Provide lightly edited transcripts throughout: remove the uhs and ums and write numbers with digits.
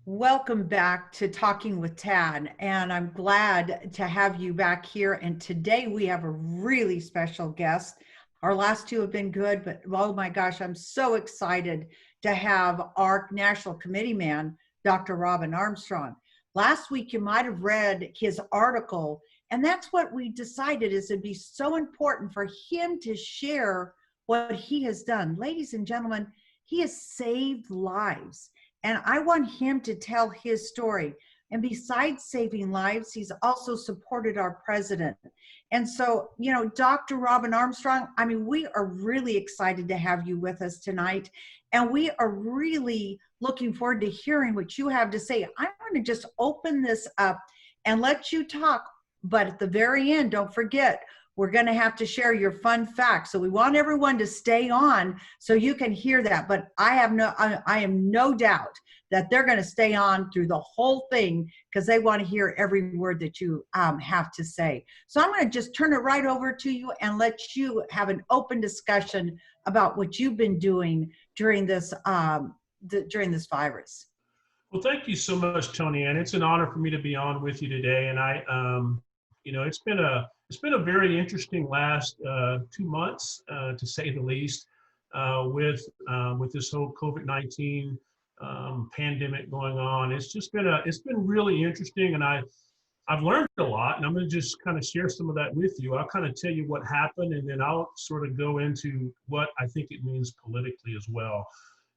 Welcome back to Talking with Tad, and I'm glad to have you back here. And today we have a really special guest. Our last two have been good, but oh my gosh, I'm so excited to have our National Committee man, Dr. Robin Armstrong. Last week you might have read his article, and that's what we decided is it'd be so important for him to share what he has done. Ladies and gentlemen, he has saved lives. And I want him to tell his story. And besides saving lives, he's also supported our president. And so, Dr. Robin Armstrong, I mean, we are really excited to have you with us tonight. And we are really looking forward to hearing what you have to say. I'm going to just open this up and let you talk. But at the very end, don't forget, we're going to have to share your fun facts. So we want everyone to stay on so you can hear that. But I am no doubt that they're going to stay on through the whole thing because they want to hear every word that you have to say. So I'm going to just turn it right over to you and let you have an open discussion about what you've been doing during this virus. Well, thank you so much, Tony, and it's an honor for me to be on with you today. And it's been a very interesting last 2 months, to say the least, with this whole COVID-19 pandemic going on. It's been really interesting, and I've learned a lot, and I'm going to just kind of share some of that with you. I'll kind of tell you what happened, and then I'll sort of go into what I think it means politically as well.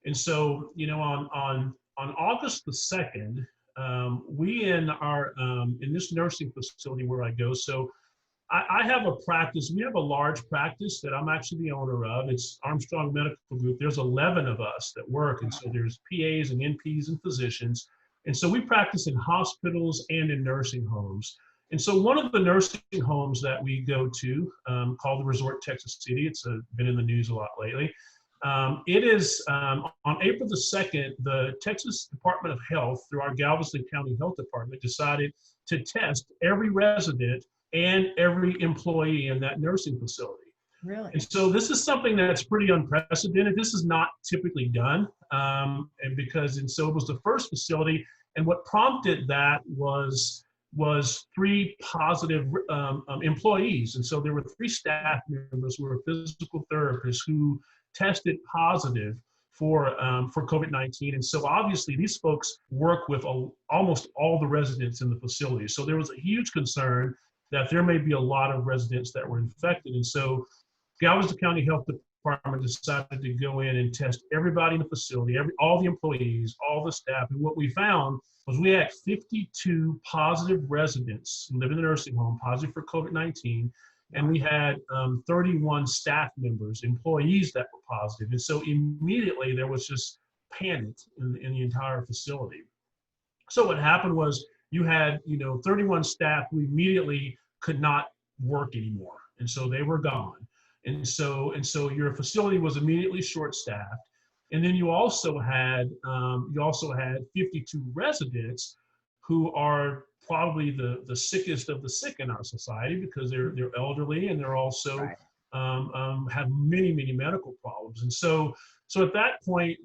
And so, on August the 2nd, we in this nursing facility where I go. So I have a practice. We have a large practice that I'm actually the owner of. It's Armstrong Medical Group. There's 11 of us that work. And so there's PAs and NPs and physicians. And so we practice in hospitals and in nursing homes. And so one of the nursing homes that we go to, called the Resort Texas City, it's been in the news a lot lately. It is on April the 2nd, the Texas Department of Health, through our Galveston County Health Department, decided to test every resident and every employee in that nursing facility. Really? And so this is something that's pretty unprecedented. This is not typically done. And so it was the first facility. And what prompted that was 3 positive employees. And so there were 3 staff members who were physical therapists who tested positive for COVID-19. And so obviously these folks work with almost all the residents in the facility. So there was a huge concern that there may be a lot of residents that were infected. And so Galveston County Health Department decided to go in and test everybody in the facility, all the employees, all the staff. And what we found was we had 52 positive residents who live in the nursing home, positive for COVID-19. And we had 31 staff members, employees that were positive. And so immediately there was just panic in the entire facility. So what happened was you had 31 staff who immediately could not work anymore. And so they were gone. And so your facility was immediately short-staffed. And then you also had 52 residents who are probably the sickest of the sick in our society because they're elderly, and they're also Right. Have many medical problems. And so at that point,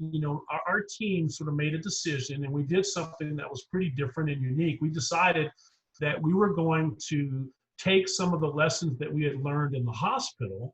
our team sort of made a decision, and we did something that was pretty different and unique. We decided that we were going to take some of the lessons that we had learned in the hospital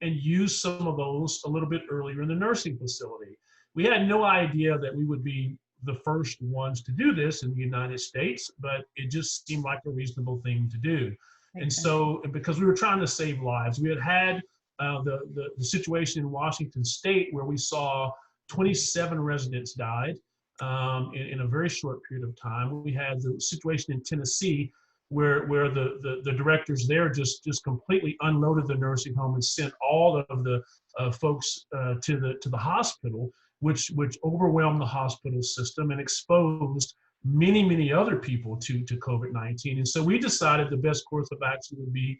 and use some of those a little bit earlier in the nursing facility. We had no idea that we would be the first ones to do this in the United States, but it just seemed like a reasonable thing to do. And so, because we were trying to save lives, we had the situation in Washington State where we saw 27 residents died in a very short period of time. We had the situation in Tennessee where the directors there just completely unloaded the nursing home and sent all of the folks to the hospital, which overwhelmed the hospital system and exposed many other people to COVID-19. And so we decided the best course of action would be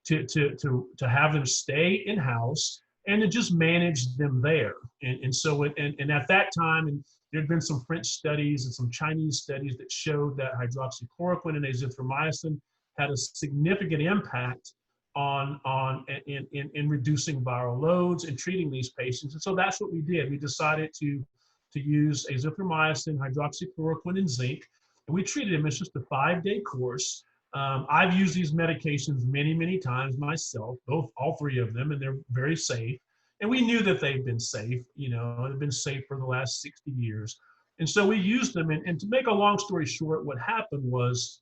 to have them stay in-house and to just manage them there. And so at that time, and there had been some French studies and some Chinese studies that showed that hydroxychloroquine and azithromycin had a significant impact in reducing viral loads and treating these patients. And so that's what we did. We decided to to use azithromycin, hydroxychloroquine, and zinc. And we treated him. It's just a 5-day course. I've used these medications many, many times myself, all three of them, and they're very safe. And we knew that they've been safe, they've been safe for the last 60 years. And so we used them. And to make a long story short, what happened was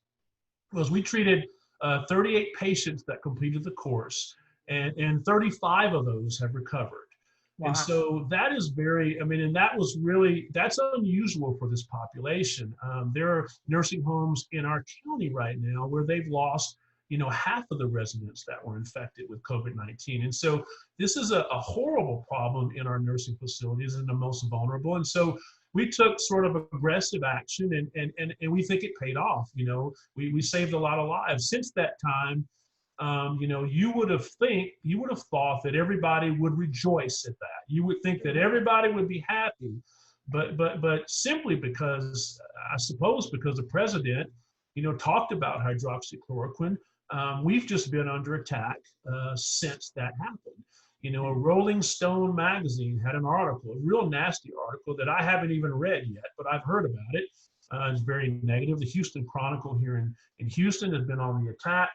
we treated 38 patients that completed the course, and 35 of those have recovered. Wow. And so that is and that's unusual for this population. There are nursing homes in our county right now where they've lost, half of the residents that were infected with COVID-19. And so this is a horrible problem in our nursing facilities and the most vulnerable. And so we took sort of aggressive action, and we think it paid off. We saved a lot of lives. Since that time, you would have thought that everybody would rejoice at that. You would think that everybody would be happy, but simply because, I suppose, because the president, talked about hydroxychloroquine, we've just been under attack since that happened. A Rolling Stone magazine had an article, a real nasty article that I haven't even read yet, but I've heard about it. It's very negative. The Houston Chronicle here in Houston has been on the attack,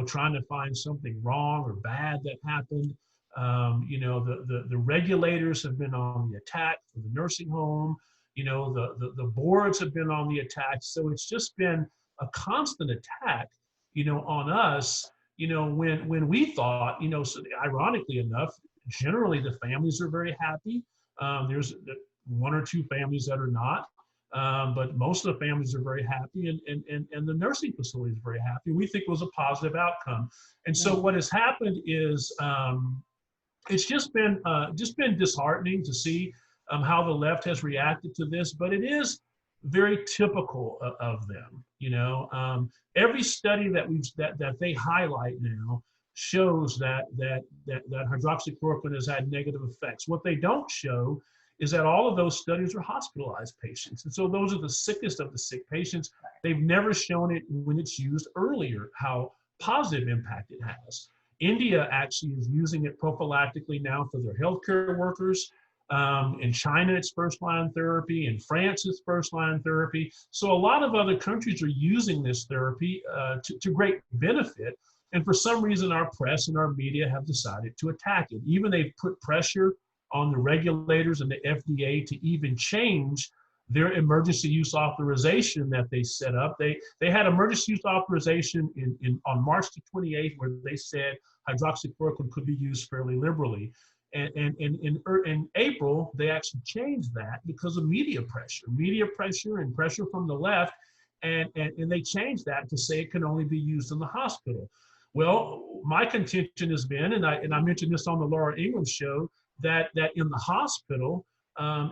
trying to find something wrong or bad that happened. The regulators have been on the attack for the nursing home. The boards have been on the attack. So it's just been a constant attack, on us. When we thought, so ironically enough, generally the families are very happy. There's one or two families that are not, but most of the families are very happy, and the nursing facility is very happy. We think it was a positive outcome. And so what has happened is it's just been disheartening to see how the left has reacted to this, but it is very typical of them. Every study that they highlight now shows that hydroxychloroquine has had negative effects. What they don't show is that all of those studies are hospitalized patients. And so those are the sickest of the sick patients. They've never shown it when it's used earlier, how positive impact it has. India actually is using it prophylactically now for their healthcare workers. In China, it's first-line therapy. In France, it's first-line therapy. So a lot of other countries are using this therapy to great benefit. And for some reason, our press and our media have decided to attack it. Even they've put pressure on the regulators and the FDA to even change their emergency use authorization that they set up. They had emergency use authorization on March the 28th, where they said hydroxychloroquine could be used fairly liberally. And in April, they actually changed that because of media pressure and pressure from the left. And they changed that to say it can only be used in the hospital. Well, my contention has been, and I mentioned this on the Laura Ingraham show, that in the hospital,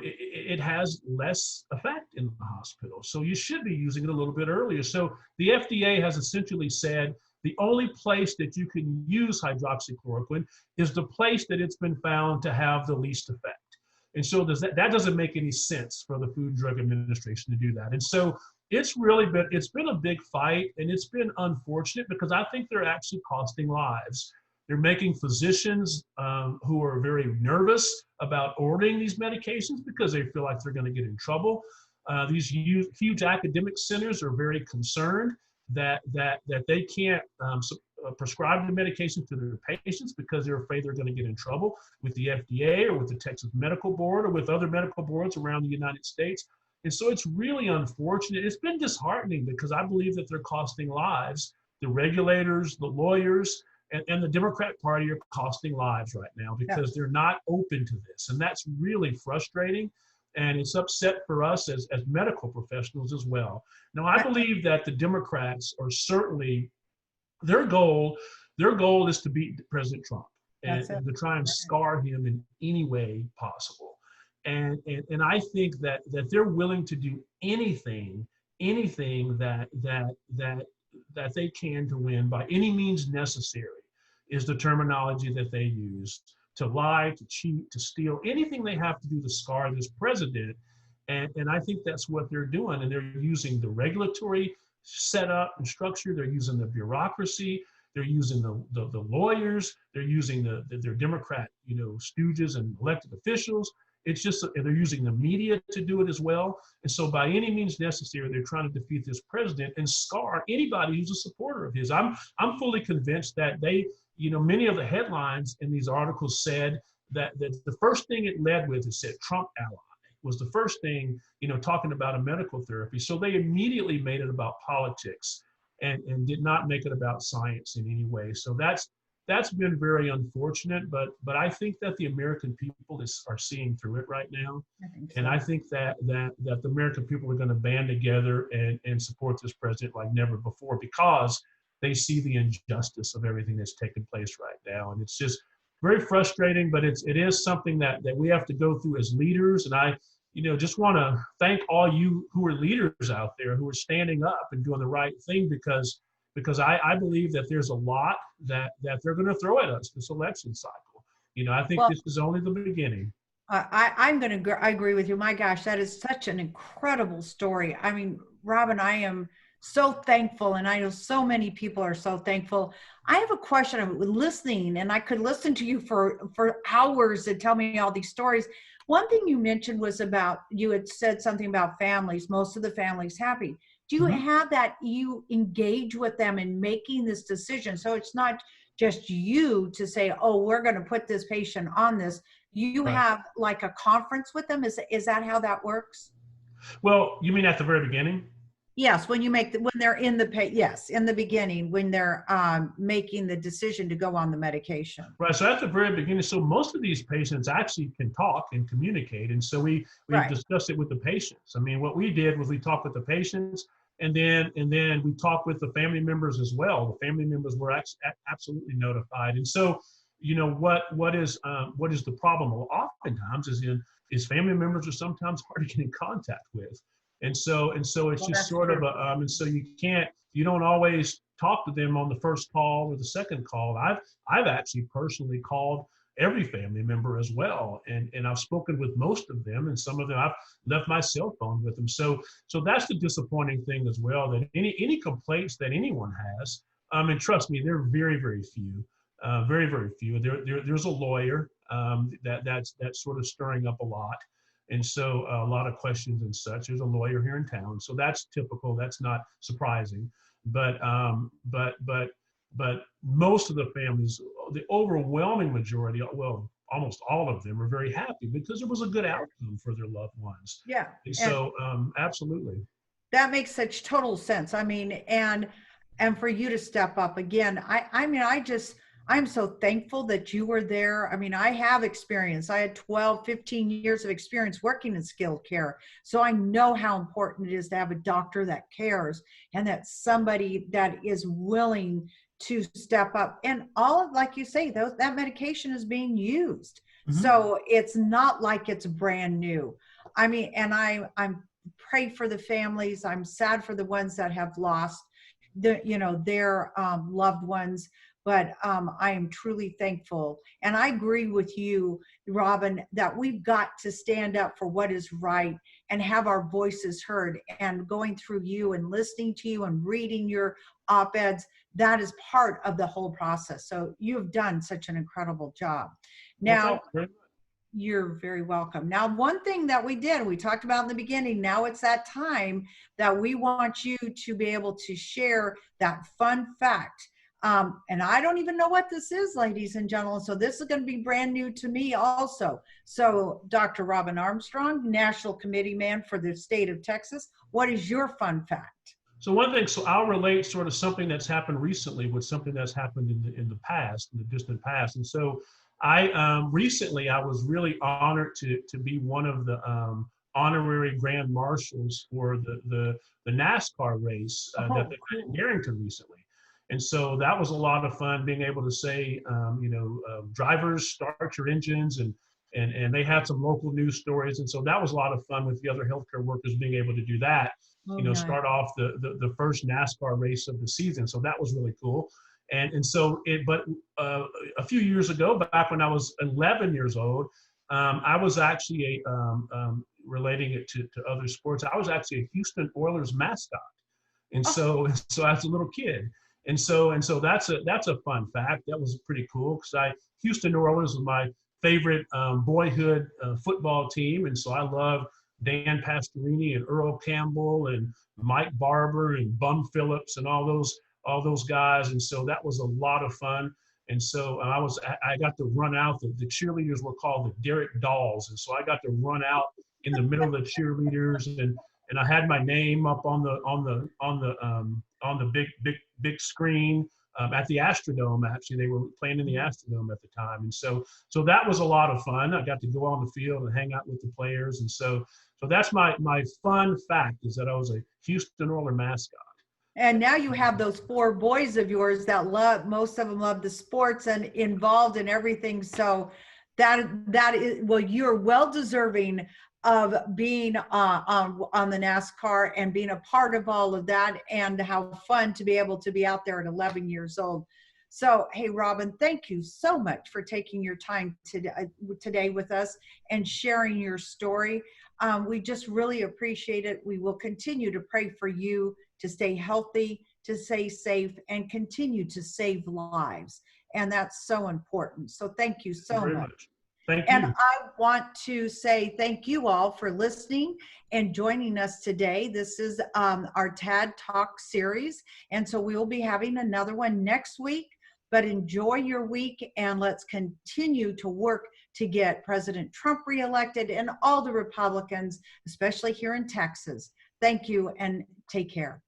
it has less effect in the hospital. So you should be using it a little bit earlier. So the FDA has essentially said the only place that you can use hydroxychloroquine is the place that it's been found to have the least effect. And so that doesn't make any sense for the Food and Drug Administration to do that. And so it's been a big fight, and it's been unfortunate because I think they're actually costing lives. They're making physicians who are very nervous about ordering these medications because they feel like they're going to get in trouble. These huge academic centers are very concerned that they can't prescribe the medication to their patients because they're afraid they're going to get in trouble with the FDA or with the Texas Medical Board or with other medical boards around the United States. And so it's really unfortunate. It's been disheartening because I believe that they're costing lives. The regulators, the lawyers, and the Democrat Party are costing lives right now because they're not open to this. And that's really frustrating. And it's upset for us as medical professionals as well. Now, I believe that the Democrats are certainly, their goal is to beat President Trump and to try and scar him in any way possible. And I think that they're willing to do anything that they can to win by any means necessary, is the terminology that they use, to lie, to cheat, to steal, anything they have to do to scar this president. And I think that's what they're doing. And they're using the regulatory setup and structure. They're using the bureaucracy. They're using the lawyers. They're using their Democrat, stooges and elected officials. It's just they're using the media to do it as well. And so by any means necessary, they're trying to defeat this president and scar anybody who's a supporter of his. I'm fully convinced that they, many of the headlines in these articles said that the first thing it led with is said Trump ally was the first thing, talking about a medical therapy. So they immediately made it about politics and did not make it about science in any way. So that's been very unfortunate, but I think that the American people are seeing through it right now. And I think that the American people are going to band together and support this president like never before, because they see the injustice of everything that's taking place right now. And it's just very frustrating, but it is something that we have to go through as leaders. And I, just want to thank all you who are leaders out there who are standing up and doing the right thing, because I believe that there's a lot that they're going to throw at us this election cycle. I think this is only the beginning. I agree with you. My gosh, that is such an incredible story. I mean, Robin, I am so thankful, and I know so many people are so thankful. I have a question. I'm listening, and I could listen to you for hours and tell me all these stories. One thing you mentioned was about, you had said something about families, most of the families happy. Do you have that you engage with them in making this decision? So it's not just you to say, oh, we're going to put this patient on this. You have like a conference with them. Is that how that works? Well, you mean at the very beginning? Yes, when they're in in the beginning, when they're making the decision to go on the medication. Right. So at the very beginning, so most of these patients actually can talk and communicate, and so we discussed it with the patients. I mean, what we did was we talked with the patients, and then we talked with the family members as well. The family members were absolutely notified, and so what is the problem? Well, oftentimes is family members are sometimes hard to get in contact with. And so it's just sort of and so you don't always talk to them on the first call or the second call. I've actually personally called every family member as well. And I've spoken with most of them, and some of them I've left my cell phone with them. So that's the disappointing thing as well, that any complaints that anyone has, and trust me, they're very, very few, very, very few. There's a lawyer that's sort of stirring up a lot. And so a lot of questions and such. There's a lawyer here in town, so that's typical. That's not surprising. But most of the families, the overwhelming majority, well, almost all of them, are very happy because it was a good outcome for their loved ones. Yeah. So absolutely. That makes such total sense. I mean, and for you to step up again, I'm so thankful that you were there. I mean, I have experience. I had 12, 15 years of experience working in skilled care. So I know how important it is to have a doctor that cares, and that somebody that is willing to step up. And like you say, that medication is being used. So it's not like it's brand new. I mean, and I'm pray for the families. I'm sad for the ones that have lost their loved ones. But I am truly thankful. And I agree with you, Robin, that we've got to stand up for what is right and have our voices heard. And going through you and listening to you and reading your op-eds, that is part of the whole process. So you've done such an incredible job. Now, you're very welcome. Now, one thing that we talked about in the beginning, now it's that time that we want you to be able to share that fun fact. And I don't even know what this is, ladies and gentlemen. So this is going to be brand new to me also. So Dr. Robin Armstrong, National Committeeman for the state of Texas, what is your fun fact? So one thing, so I'll relate sort of something that's happened recently with something that's happened in the past, in the distant past. And so recently I was really honored to be one of the honorary grand marshals for the NASCAR race that they had in Harrington recently. And so that was a lot of fun, being able to say, drivers, start your engines, and they had some local news stories. And so that was a lot of fun with the other healthcare workers being able to do that, nice. Start off the first NASCAR race of the season. So that was really cool. And so a few years ago, back when I was 11 years old, I was actually relating it to other sports. I was actually a Houston Oilers mascot. And so as a little kid. And so that's a fun fact. That was pretty cool because Houston Oilers was my favorite boyhood football team. And so I love Dan Pastorini and Earl Campbell and Mike Barber and Bum Phillips and all those guys. And so that was a lot of fun. And so I got to run out. The cheerleaders were called the Derrick Dolls. And so I got to run out in the middle of the cheerleaders, and I had my name up on the big screen at the Astrodome. Actually, they were playing in the Astrodome at the time, and so that was a lot of fun. I got to go on the field and hang out with the players, and so that's my fun fact, is that I was a Houston Oiler mascot. And now you have those 4 boys of yours that most of them love the sports and involved in everything. So that is, well, you're well deserving of being on the NASCAR and being a part of all of that, and how fun to be able to be out there at 11 years old. So, hey, Robin, thank you so much for taking your time today with us and sharing your story. We just really appreciate it. We will continue to pray for you to stay healthy, to stay safe, and continue to save lives. And that's so important. So thank you so much. Thank you. And I want to say thank you all for listening and joining us today. This is our TAD Talk series. And so we will be having another one next week. But enjoy your week, and let's continue to work to get President Trump reelected and all the Republicans, especially here in Texas. Thank you, and take care.